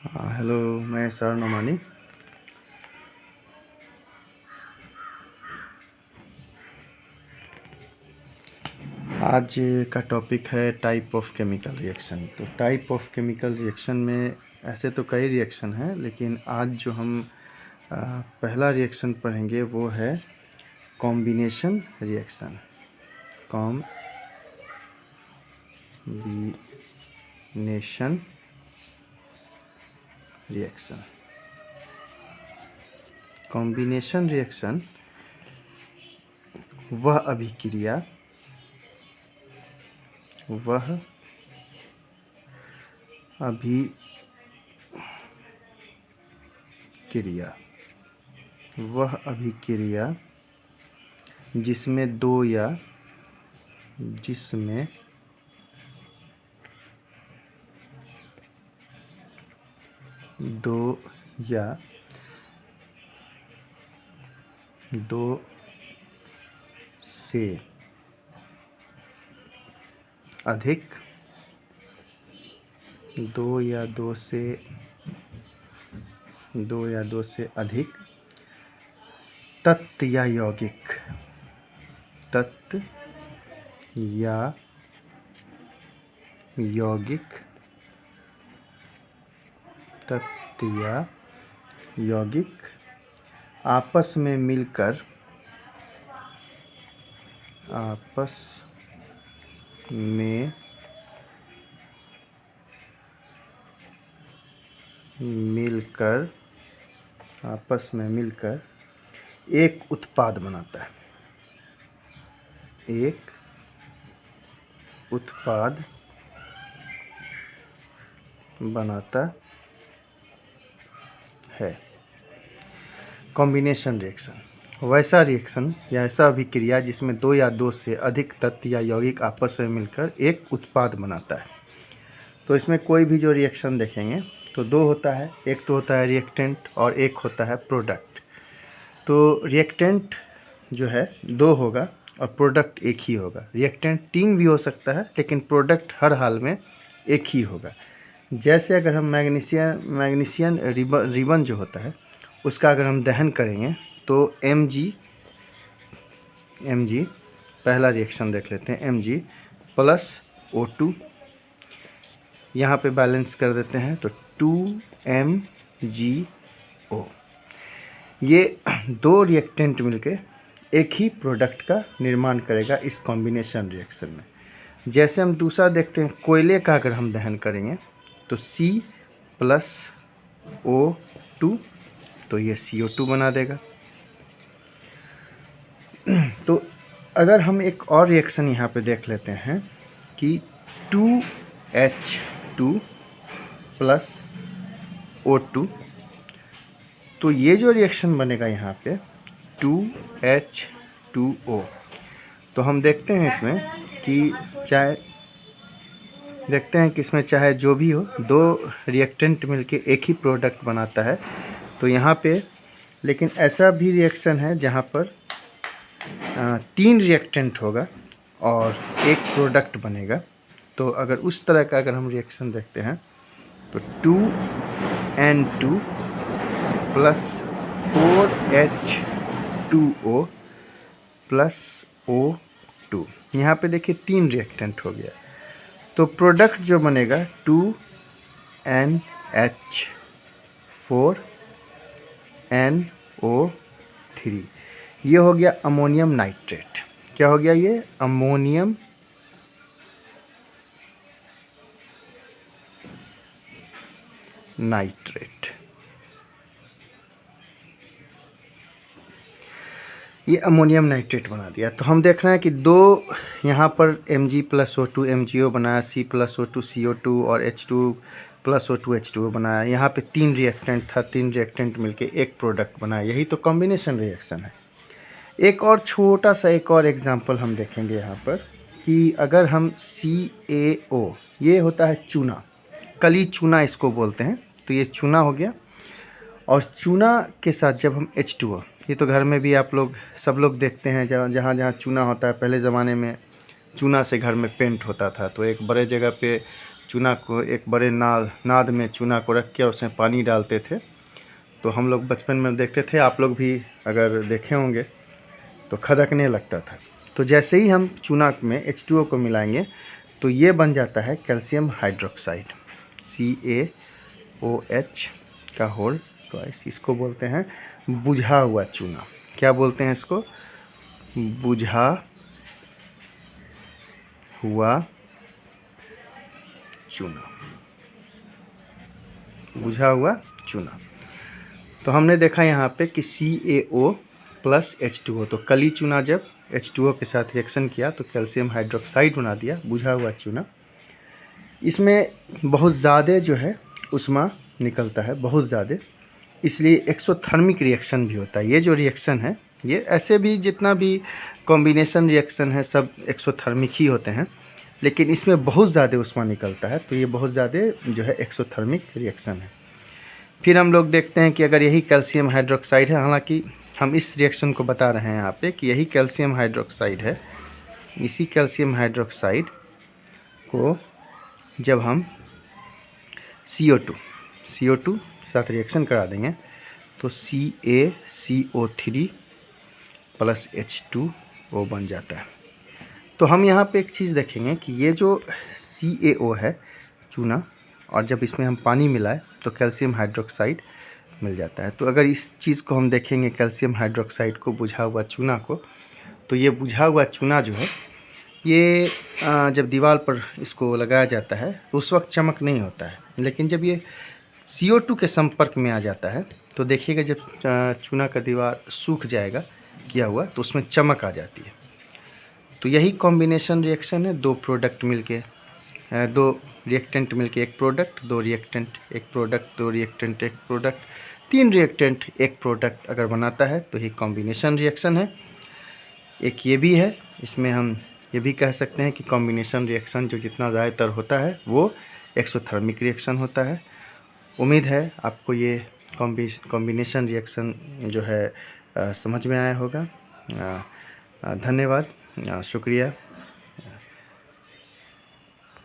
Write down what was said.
Hello, मैं sir Nomani. आज का टॉपिक है टाइप ऑफ केमिकल रिएक्शन। तो टाइप ऑफ केमिकल रिएक्शन में ऐसे तो कई रिएक्शन हैं, लेकिन आज जो हम पहला रिएक्शन पढ़ेंगे वो है combination reaction. Combination reaction combination reaction वह अभिक्रिया जिसमें दो या दो से अधिक तत्व या यौगिक आपस में मिलकर एक उत्पाद बनाता है। कॉम्बिनेशन रिएक्शन वैसा रिएक्शन या ऐसा अभिक्रिया जिसमें दो या दो से अधिक तत्व या यौगिक आपस में मिलकर एक उत्पाद बनाता है। तो इसमें कोई भी जो रिएक्शन देखेंगे तो दो होता है, एक तो होता है रिएक्टेंट और एक होता है प्रोडक्ट। तो रिएक्टेंट जो है दो होगा और प्रोडक्ट एक ही होगा। रिएक्टेंट तीन भी हो सकता है, लेकिन प्रोडक्ट हर हाल में एक ही होगा। जैसे अगर हम मैग्नीशियन रिबन जो होता है उसका अगर हम दहन करेंगे तो Mg पहला रिएक्शन देख लेते हैं। Mg प्लस O2 यहाँ पे बैलेंस कर देते हैं तो 2MgO। ये दो रिएक्टेंट मिलके एक ही प्रोडक्ट का निर्माण करेगा इस कॉम्बिनेशन रिएक्शन में। जैसे हम दूसरा देखते हैं, कोयले का अगर हम दहन करेंगे तो C प्लस O2, तो ये CO2 बना देगा। तो अगर हम एक और रिएक्शन यहाँ पे देख लेते हैं कि 2H2 प्लस O2, तो ये जो रिएक्शन बनेगा यहाँ पे 2H2O। तो हम देखते हैं इसमें कि इसमें चाहे जो भी हो, दो रिएक्टेंट मिलके एक ही प्रोडक्ट बनाता है। तो यहाँ पे लेकिन ऐसा भी रिएक्शन है जहाँ पर तीन रिएक्टेंट होगा और एक प्रोडक्ट बनेगा। तो अगर उस तरह का अगर हम रिएक्शन देखते हैं तो 2N2 plus 4H2O plus O2, यहाँ पे देखिए तीन रिएक्टेंट हो गया। तो प्रोडक्ट जो बनेगा 2NH4NO3, ये हो गया अमोनियम नाइट्रेट। क्या हो गया ये? Ammonium nitrate. ये अमोनियम नाइट्रेट बना दिया। तो हम देख रहे हैं कि दो यहाँ पर Mg प्लस O2 MgO बनाया, C प्लस O2 CO2 और H2 प्लस O2 H2O बनाया। यहाँ पे तीन रिएक्टेंट था, तीन रिएक्टेंट मिलके एक प्रोडक्ट बनाया। यही तो कॉम्बिनेशन रिएक्शन है। एक और छोटा सा एक और एग्जांपल हम देखेंगे यहाँ पर कि अगर हम CaO, ये होता है चूना, कली चूना इसको बोलते हैं। तो ये चूना हो गया और चूना के साथ जब हम H2O, ये तो घर में भी आप लोग सब लोग देखते हैं, जहाँ जहाँ चूना होता है। पहले ज़माने में चूना से घर में पेंट होता था, तो एक बड़े जगह पे चूना को एक बड़े नाद में चूना को रख के और उसमें पानी डालते थे। तो हम लोग बचपन में देखते थे, आप लोग भी अगर देखे होंगे तो खदकने लगता था। तो जैसे ही हम चूना में H2O को मिलाएंगे तो ये बन जाता है कैल्शियम हाइड्रोक्साइड, CaOH का होल ट्वाइस। इसको बोलते हैं बुझा हुआ चूना। क्या बोलते हैं इसको? बुझा हुआ चूना, बुझा हुआ चूना। तो हमने देखा यहाँ पे कि CaO प्लस H2O, तो कली चूना जब H2O के साथ रिएक्शन किया तो कैल्शियम हाइड्रोक्साइड बना दिया, बुझा हुआ चूना। इसमें बहुत ज़्यादा जो है उष्मा निकलता है, बहुत ज़्यादा, इसलिए एक्सोथर्मिक रिएक्शन भी होता है। ये जो रिएक्शन है, ये ऐसे भी जितना भी कॉम्बिनेशन रिएक्शन है सब एक्सोथर्मिक ही होते हैं, लेकिन इसमें बहुत ज़्यादा उष्मा निकलता है, तो ये बहुत ज़्यादा जो है एक्सोथर्मिक रिएक्शन है। फिर हम लोग देखते हैं कि अगर यही कैल्शियम हाइड्रोक्साइड है, हालांकि हम इस रिएक्शन को बता रहे हैं यहाँ पे कि यही कैल्शियम हाइड्रोक्साइड है, इसी कैल्शियम हाइड्रोक्साइड को जब हम CO2 साथ रिएक्शन करा देंगे तो CaCO3 प्लस H2O बन जाता है। तो हम यहाँ पे एक चीज़ देखेंगे कि ये जो CaO है चूना, और जब इसमें हम पानी मिलाए तो कैल्शियम हाइड्रोक्साइड मिल जाता है। तो अगर इस चीज़ को हम देखेंगे कैल्शियम हाइड्रोक्साइड को, बुझा हुआ चूना को, तो ये बुझा हुआ चूना जो है ये जब दीवार पर इसको लगाया जाता है तो उस वक्त चमक नहीं होता है, लेकिन जब ये CO2 के संपर्क में आ जाता है तो देखिएगा जब चूना का दीवार सूख जाएगा किया हुआ तो उसमें चमक आ जाती है। तो यही कॉम्बिनेशन रिएक्शन है, दो प्रोडक्ट मिलके, दो रिएक्टेंट मिलके एक प्रोडक्ट, दो रिएक्टेंट एक प्रोडक्ट, दो रिएक्टेंट एक प्रोडक्ट, तीन रिएक्टेंट एक प्रोडक्ट अगर बनाता है तो ये कॉम्बिनेशन रिएक्शन है। एक ये भी है, इसमें हम ये भी कह सकते हैं कि कॉम्बिनेशन रिएक्शन जो जितना ज़्यादातर होता है वो एक्सोथर्मिक रिएक्शन होता है। उम्मीद है आपको ये कॉम्बिनेशन रिएक्शन जो है समझ में आया होगा। धन्यवाद, शुक्रिया।